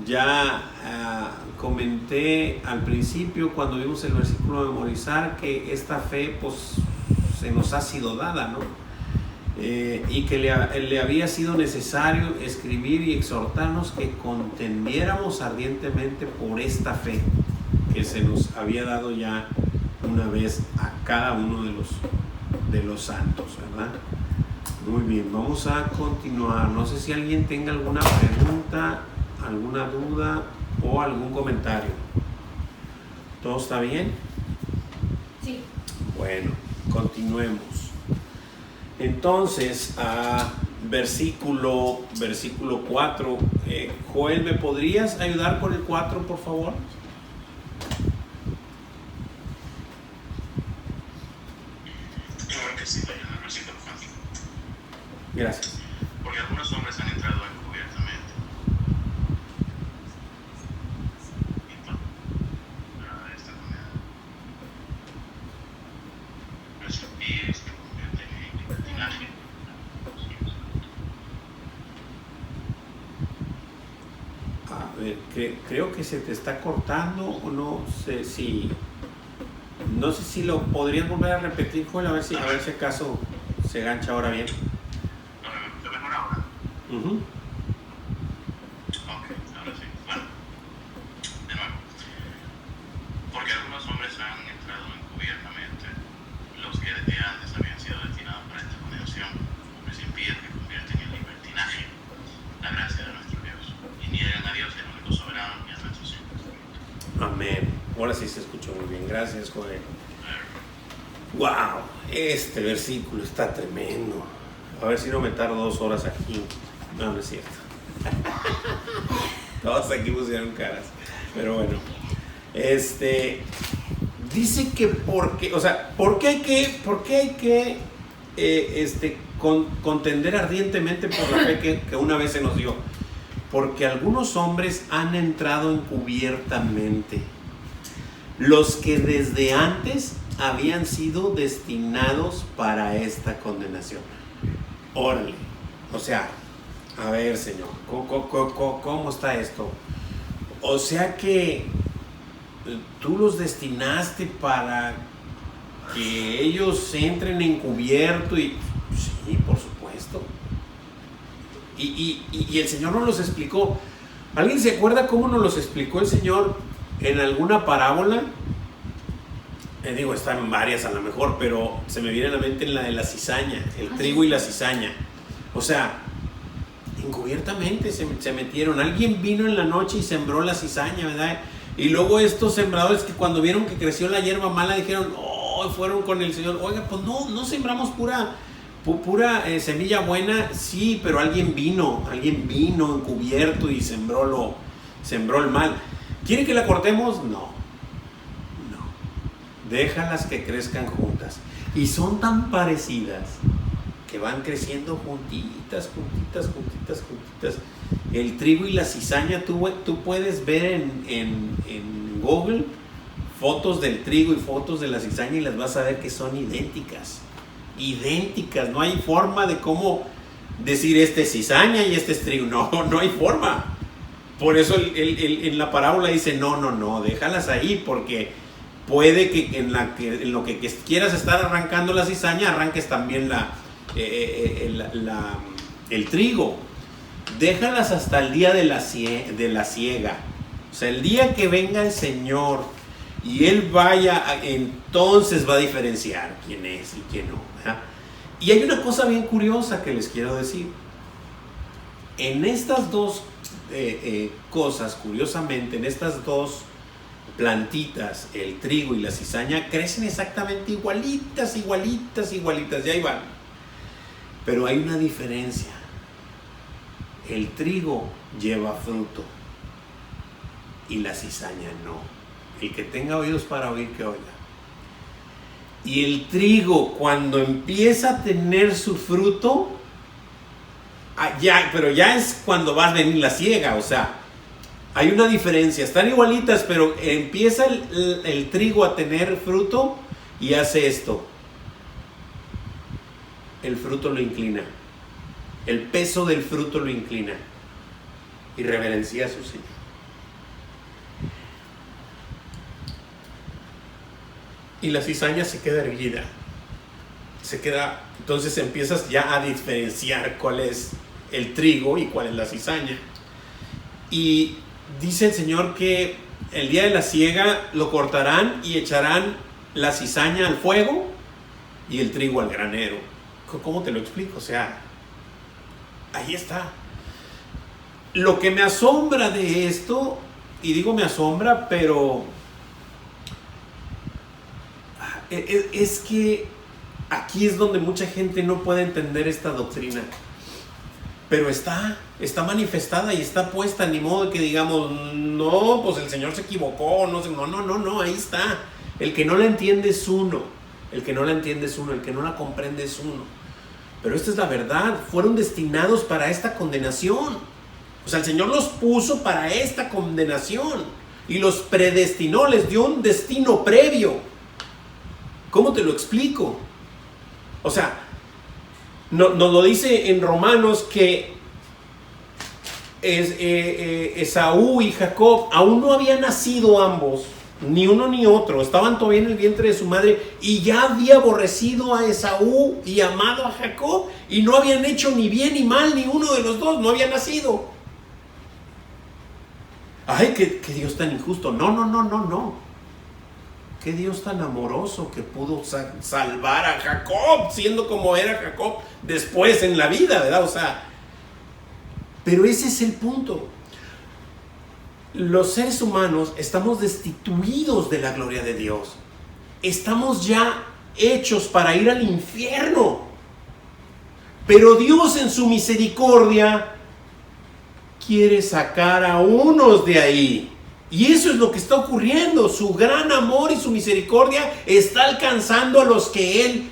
Speaker 1: Ya comenté al principio cuando vimos el versículo de memorizar que esta fe pues se nos ha sido dada, ¿no? Y que le había sido necesario escribir y exhortarnos que contendiéramos ardientemente por esta fe que se nos había dado ya una vez a cada uno de los santos, ¿verdad? Muy bien, vamos a continuar. No sé si alguien tenga alguna pregunta, alguna duda o algún comentario. ¿Todo está bien?
Speaker 3: Sí.
Speaker 1: Bueno, continuemos. Entonces, versículo 4. Joel, ¿me podrías ayudar con el 4, por favor?
Speaker 6: Claro que sí, vayan al versículo 4.
Speaker 1: Gracias.
Speaker 6: Porque algunos hombres han entrado encubiertamente. Esta moneda. Nuestros pies que convierten en libertinaje.
Speaker 1: A ver, creo que se te está cortando o no sé si... No sé si lo podrías volver a repetir, Joel, a ver si acaso se gancha ahora bien.
Speaker 6: ¿Lo mejor ahora?
Speaker 1: Uh-huh.
Speaker 6: Ok, ahora sí. Bueno, de nuevo. Porque algunos hombres han entrado encubiertamente, los que de antes habían sido destinados para esta condenación.
Speaker 1: Amén. Ahora sí se escuchó muy bien. Gracias, Joel. Wow, este versículo está tremendo. A ver si no me tardo 2 horas aquí. No, no es cierto. Todos aquí pusieron caras. Pero bueno. Dice que porque, o sea, ¿por qué hay que contender ardientemente por la fe que una vez se nos dio? Porque algunos hombres han entrado encubiertamente, los que desde antes habían sido destinados para esta condenación. Órale, o sea, a ver, Señor, ¿cómo está esto? O sea que tú los destinaste para que ellos entren encubierto y sí, por supuesto. Y el Señor nos los explicó. ¿Alguien se acuerda cómo nos los explicó el Señor en alguna parábola? Digo, están varias a lo mejor, pero se me viene a la mente en la de la cizaña, el trigo y la cizaña. O sea, encubiertamente se metieron. Alguien vino en la noche y sembró la cizaña, ¿verdad? Y luego estos sembradores que cuando vieron que creció la hierba mala dijeron, oh, fueron con el Señor, oiga, pues no sembramos pura semilla buena. Sí, pero alguien vino encubierto y sembró el mal. ¿Quiere que la cortemos? No. Déjalas que crezcan juntas. Y son tan parecidas que van creciendo juntitas. El trigo y la cizaña, tú puedes ver en Google fotos del trigo y fotos de la cizaña y las vas a ver que son idénticas. No hay forma de cómo decir este es cizaña y este es trigo. No hay forma. Por eso en la parábola dice no, déjalas ahí, porque puede que en lo que quieras estar arrancando la cizaña, arranques también el trigo. Déjalas hasta el día de la siega. O sea, el día que venga el Señor y Él vaya, entonces va a diferenciar quién es y quién no, ¿verdad? Y hay una cosa bien curiosa que les quiero decir. En estas dos cosas, curiosamente, en estas dos plantitas, el trigo y la cizaña, crecen exactamente igualitas, y ahí van. Pero hay una diferencia. El trigo lleva fruto y la cizaña no. El que tenga oídos para oír, que oiga. Y el trigo, cuando empieza a tener su fruto, pero ya es cuando va a venir la siega. O sea, hay una diferencia. Están igualitas, pero empieza el trigo a tener fruto y hace esto. El fruto lo inclina. El peso del fruto lo inclina y reverencia a su Señor. Y la cizaña se queda erguida. Entonces empiezas ya a diferenciar cuál es el trigo y cuál es la cizaña. Y dice el Señor que el día de la siega lo cortarán y echarán la cizaña al fuego y el trigo al granero. ¿Cómo te lo explico? O sea, ahí está. Lo que me asombra de esto, y digo me asombra, pero es que aquí es donde mucha gente no puede entender esta doctrina. Pero está manifestada y está puesta, ni modo de que digamos, no, pues el Señor se equivocó, no, ahí está. El que no la entiende es uno, el que no la comprende es uno. Pero esta es la verdad, fueron destinados para esta condenación. O sea, el Señor los puso para esta condenación y los predestinó, les dio un destino previo. ¿Cómo te lo explico? O sea, nos lo dice en Romanos que Esaú y Jacob aún no habían nacido ambos, ni uno ni otro, estaban todavía en el vientre de su madre y ya había aborrecido a Esaú y amado a Jacob y no habían hecho ni bien ni mal, ni uno de los dos, no había nacido. Ay, que Dios tan injusto. No. Qué Dios tan amoroso que pudo salvar a Jacob, siendo como era Jacob después en la vida, ¿verdad? O sea, pero ese es el punto. los seres humanos estamos destituidos de la gloria de Dios. Estamos ya hechos para ir al infierno. Pero Dios en su misericordia quiere sacar a unos de ahí. Y eso es lo que está ocurriendo. Su gran amor y su misericordia está alcanzando a los que Él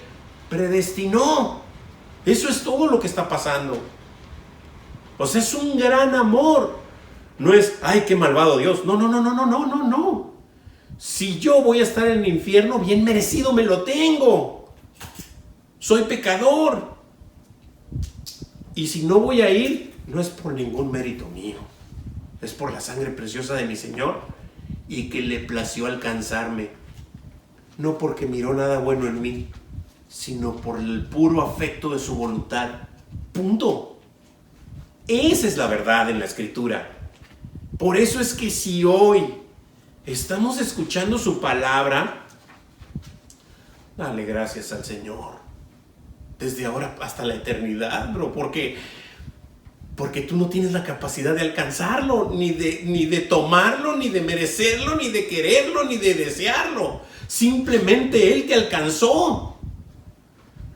Speaker 1: predestinó. Eso es todo lo que está pasando. O sea, es un gran amor. No es, ay, qué malvado Dios. No. Si yo voy a estar en el infierno, bien merecido me lo tengo. Soy pecador. Y si no voy a ir, no es por ningún mérito mío. Es por la sangre preciosa de mi Señor y que le plació alcanzarme. No porque miró nada bueno en mí, sino por el puro afecto de su voluntad. Punto. Esa es la verdad en la Escritura. Por eso es que si hoy estamos escuchando su palabra, dale gracias al Señor. Desde ahora hasta la eternidad, bro. Porque tú no tienes la capacidad de alcanzarlo, ni de tomarlo, ni de merecerlo, ni de quererlo, ni de desearlo. Simplemente Él te alcanzó.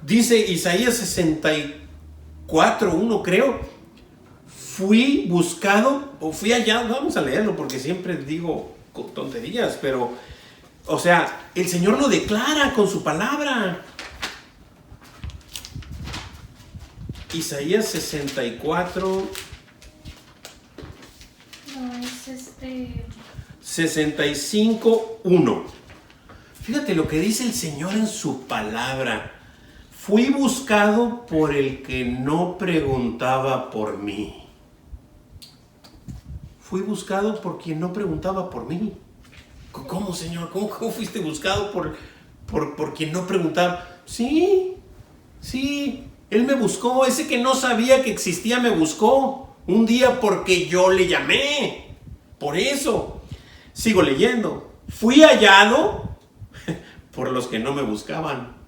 Speaker 1: Dice Isaías 64:1, creo. Fui buscado, o fui allá, vamos a leerlo porque siempre digo tonterías, pero, o sea, el Señor lo declara con su palabra. Isaías 64.
Speaker 3: No, es
Speaker 1: 65:1. Fíjate lo que dice el Señor en su palabra. Fui buscado por el que no preguntaba por mí. Fui buscado por quien no preguntaba por mí. ¿Cómo, Señor? ¿Cómo fuiste buscado por quien no preguntaba? Sí. Él me buscó. Ese que no sabía que existía me buscó. Un día porque yo le llamé. Por eso. Sigo leyendo. Fui hallado por los que no me buscaban.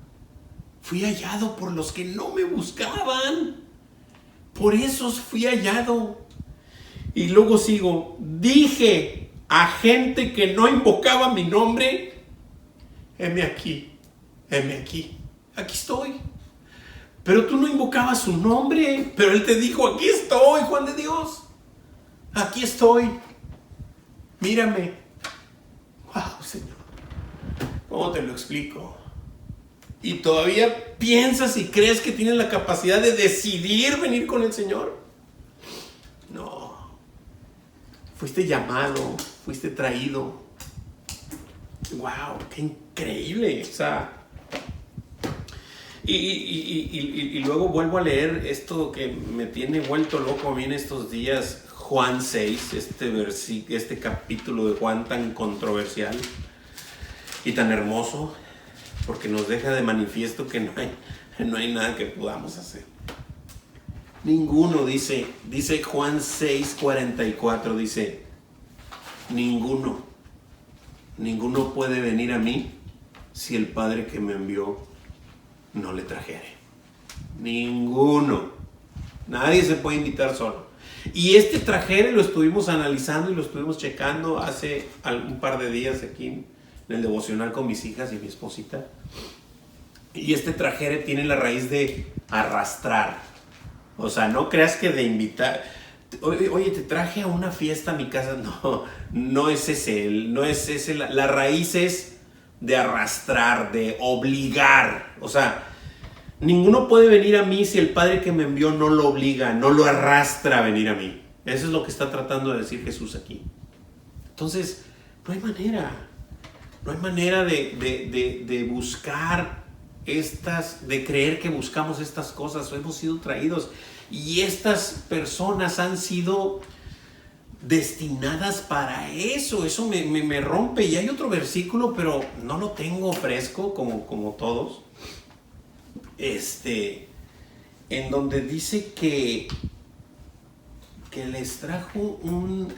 Speaker 1: Fui hallado por los que no me buscaban. Por eso fui hallado. Y luego sigo. Dije a gente que no invocaba mi nombre: heme aquí. Aquí estoy. Pero tú no invocabas su nombre. Pero Él te dijo: aquí estoy, Juan de Dios. Aquí estoy. Mírame. Wow, Señor. ¿Cómo te lo explico? ¿Y todavía piensas y crees que tienes la capacidad de decidir venir con el Señor? No. Fuiste llamado, fuiste traído. ¡Wow! ¡Qué increíble! O sea, y luego vuelvo a leer esto que me tiene vuelto loco a mí en estos días. Juan 6, este capítulo de Juan tan controversial y tan hermoso, porque nos deja de manifiesto que no hay nada que podamos hacer. Ninguno, dice Juan 6:44, dice: ninguno puede venir a mí si el Padre que me envió no le trajere. Ninguno. Nadie se puede invitar solo. Y este trajere lo estuvimos analizando y lo estuvimos checando hace un par de días aquí en el devocional con mis hijas y mi esposita. Y este trajere tiene la raíz de arrastrar. O sea, no creas que de invitar. Oye, te traje a una fiesta a mi casa. No es ese. La raíz es de arrastrar, de obligar. O sea, ninguno puede venir a mí si el Padre que me envió no lo obliga, no lo arrastra a venir a mí. Eso es lo que está tratando de decir Jesús aquí. Entonces, no hay manera. No hay manera de buscar de creer que buscamos estas cosas. Hemos sido traídos y estas personas han sido destinadas para eso. Eso me rompe. Y hay otro versículo, pero no lo tengo fresco como todos. En donde dice que les trajo un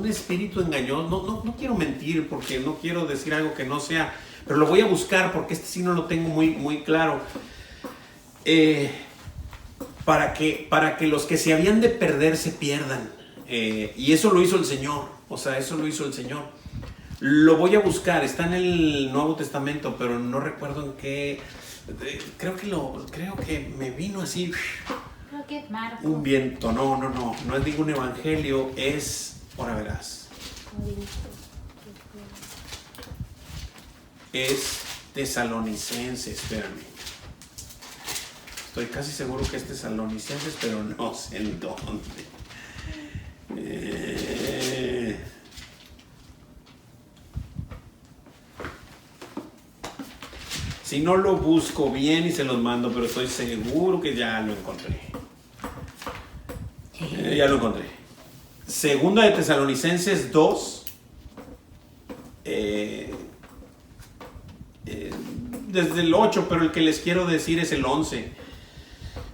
Speaker 1: espíritu engañoso. No quiero mentir porque no quiero decir algo que no sea, pero lo voy a buscar porque sí no lo tengo muy claro. Para que los que se habían de perder se pierdan. Y eso lo hizo el Señor. O sea, eso lo hizo el Señor. Lo voy a buscar. Está en el Nuevo Testamento, pero no recuerdo en qué. Creo que me vino así
Speaker 3: Creo que Marcos.
Speaker 1: un viento. No es ningún evangelio. Es, ahora verás, es Tesalonicenses. Espérame. Estoy casi seguro que es Tesalonicenses, pero no sé en dónde. Si no, lo busco bien y se los mando, pero estoy seguro que ya lo encontré. Ya lo encontré. Segunda de Tesalonicenses 2. Desde el 8, pero el que les quiero decir es el 11.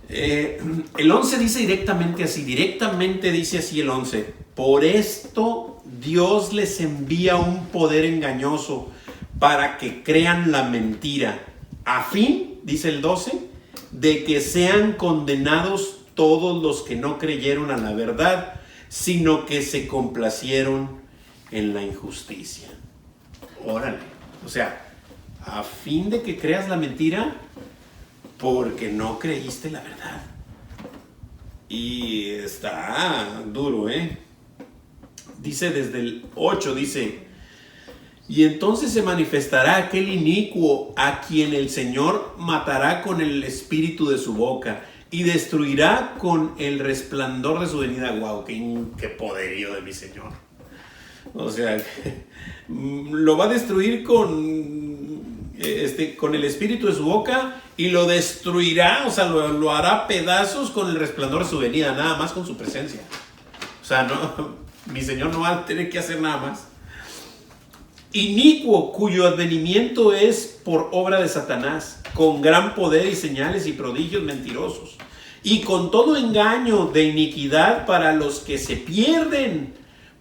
Speaker 1: El 11 dice directamente dice así el 11. Por esto Dios les envía un poder engañoso para que crean la mentira, a fin, dice el 12, de que sean condenados todos los que no creyeron a la verdad, sino que se complacieron en la injusticia. Órale, o sea, a fin de que creas la mentira, porque no creíste la verdad. Y está duro, Dice desde el 8, dice: y entonces se manifestará aquel inicuo a quien el Señor matará con el espíritu de su boca y destruirá con el resplandor de su venida. Wow, qué poderío de mi Señor. O sea, lo va a destruir con el espíritu de su boca y lo destruirá, o sea, lo hará pedazos con el resplandor de su venida, nada más con su presencia. O sea, no, mi Señor no va a tener que hacer nada más. Inicuo, cuyo advenimiento es por obra de Satanás, con gran poder y señales y prodigios mentirosos, y con todo engaño de iniquidad para los que se pierden,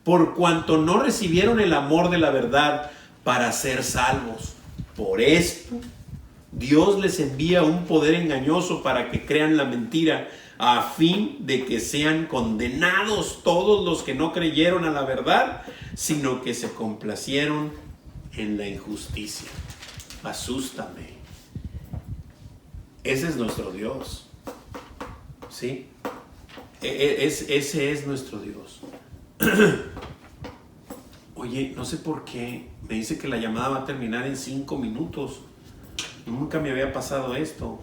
Speaker 1: por cuanto no recibieron el amor de la verdad para ser salvos. Por esto, Dios les envía un poder engañoso para que crean la mentira, a fin de que sean condenados todos los que no creyeron a la verdad, sino que se complacieron en la injusticia. Asústame. Ese es nuestro Dios. ¿Sí? Ese es nuestro Dios. Oye, no sé por qué me dice que la llamada va a terminar en 5 minutos. Nunca me había pasado esto.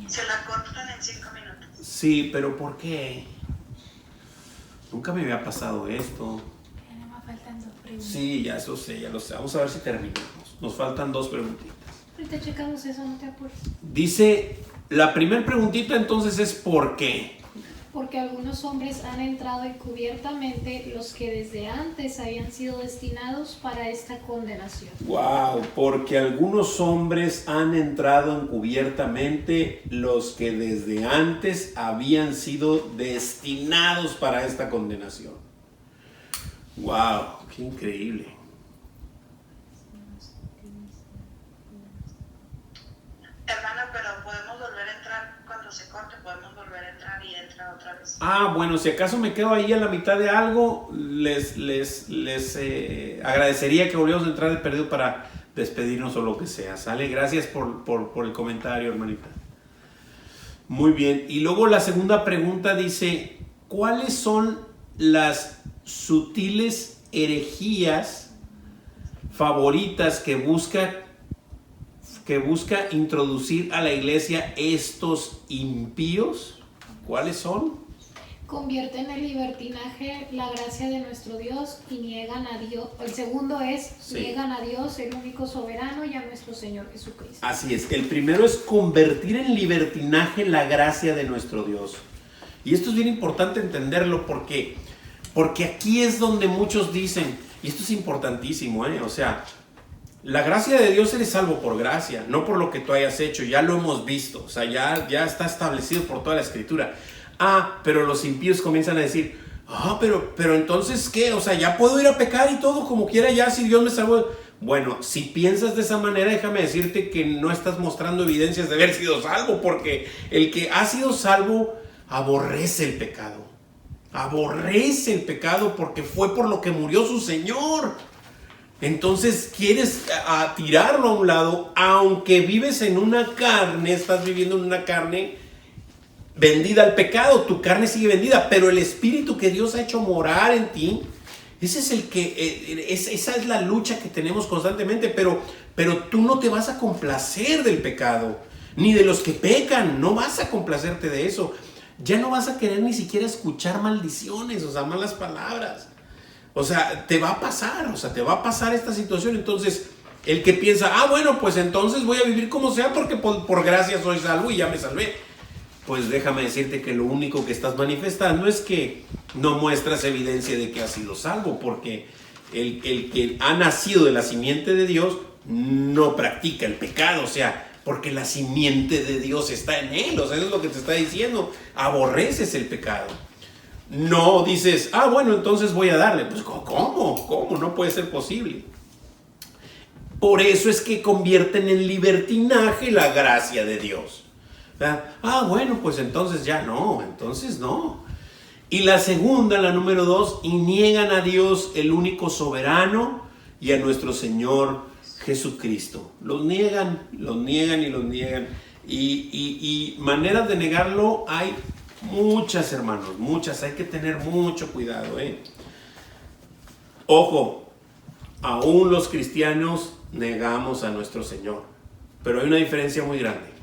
Speaker 5: Se la cortan en 5 minutos.
Speaker 1: Sí, pero ¿por qué? Nunca me había pasado esto.
Speaker 3: Ya no me faltan 2 preguntas.
Speaker 1: Sí, ya lo sé. Vamos a ver si terminamos. Nos faltan 2 preguntitas.
Speaker 3: Ahorita checamos eso, no te apures.
Speaker 1: Dice, la primera preguntita entonces es ¿por qué?
Speaker 3: Porque algunos hombres han entrado encubiertamente, los que desde antes habían sido destinados para esta condenación.
Speaker 1: Wow, porque algunos hombres han entrado encubiertamente, los que desde antes habían sido destinados para esta condenación. Wow, qué increíble.
Speaker 5: Hermana, pero podemos volver a entrar cuando se corte, podemos volver a entrar y entra otra vez.
Speaker 1: Bueno, si acaso me quedo ahí a la mitad de algo, les agradecería que volviéramos a entrar de perdido para despedirnos o lo que sea. ¿Sale? Gracias por el comentario, hermanita. Muy bien. Y luego la segunda pregunta dice, ¿cuáles son las sutiles herejías favoritas que busca introducir a la iglesia estos impíos? ¿Cuáles son?
Speaker 3: Convierten en libertinaje la gracia de nuestro Dios y niegan a Dios. El segundo es,
Speaker 1: Sí.
Speaker 3: Niegan a Dios, el único soberano, y a nuestro Señor Jesucristo.
Speaker 1: Así es. El primero es convertir en libertinaje la gracia de nuestro Dios. Y esto es bien importante entenderlo porque aquí es donde muchos dicen, y esto es importantísimo, o sea, la gracia de Dios eres salvo por gracia, no por lo que tú hayas hecho, ya lo hemos visto, o sea, ya está establecido por toda la Escritura. Pero los impíos comienzan a decir, pero entonces ¿qué? O sea, ya puedo ir a pecar y todo como quiera ya si Dios me salvó. Bueno, si piensas de esa manera, déjame decirte que no estás mostrando evidencias de haber sido salvo, porque el que ha sido salvo aborrece el pecado. Aborrece el pecado porque fue por lo que murió su Señor. Entonces quieres tirarlo a un lado, aunque vives en una carne, estás viviendo en una carne vendida al pecado, tu carne sigue vendida, pero el Espíritu que Dios ha hecho morar en ti, ese es el que, esa es la lucha que tenemos constantemente, pero tú no te vas a complacer del pecado, ni de los que pecan, no vas a complacerte de eso. Ya no vas a querer ni siquiera escuchar maldiciones, o sea, malas palabras. O sea, te va a pasar esta situación. Entonces, el que piensa, bueno, pues entonces voy a vivir como sea porque por gracia soy salvo y ya me salvé. Pues déjame decirte que lo único que estás manifestando es que no muestras evidencia de que has sido salvo, porque el que ha nacido de la simiente de Dios no practica el pecado, o sea, porque la simiente de Dios está en él, o sea, eso es lo que te está diciendo, aborreces el pecado. No dices, bueno, entonces voy a darle. Pues, ¿cómo? No puede ser posible. Por eso es que convierten en libertinaje la gracia de Dios. Bueno, pues entonces ya no, entonces no. Y la segunda, la número 2, y niegan a Dios, el único soberano, y a nuestro Señor Jesucristo. Los niegan. Y maneras de negarlo hay muchas, hermanos, muchas. Hay que tener mucho cuidado, Ojo, aún los cristianos negamos a nuestro Señor, pero hay una diferencia muy grande.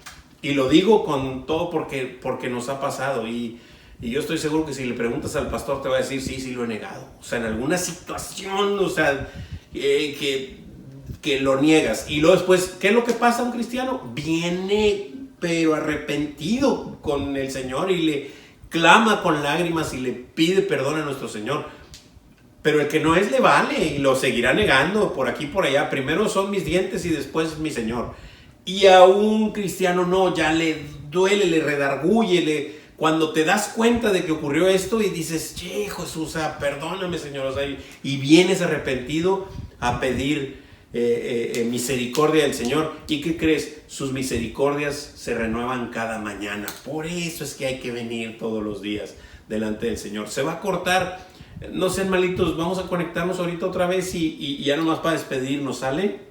Speaker 1: Y lo digo con todo porque nos ha pasado. Y yo estoy seguro que si le preguntas al pastor te va a decir, sí, lo he negado. O sea, en alguna situación, o sea, que lo niegas. Y luego después, ¿qué es lo que pasa a un cristiano? Viene, pero arrepentido con el Señor y le clama con lágrimas y le pide perdón a nuestro Señor. Pero el que no es le vale y lo seguirá negando por aquí y por allá. Primero son mis dientes y después mi Señor. Y a un cristiano no, ya le duele, le redarguye, cuando te das cuenta de que ocurrió esto y dices, che, Jesús, perdóname, Señor, o sea, y vienes arrepentido a pedir misericordia del Señor. ¿Y qué crees? Sus misericordias se renuevan cada mañana. Por eso es que hay que venir todos los días delante del Señor. Se va a cortar, no sean malitos, vamos a conectarnos ahorita otra vez y ya nomás para despedirnos, ¿sale?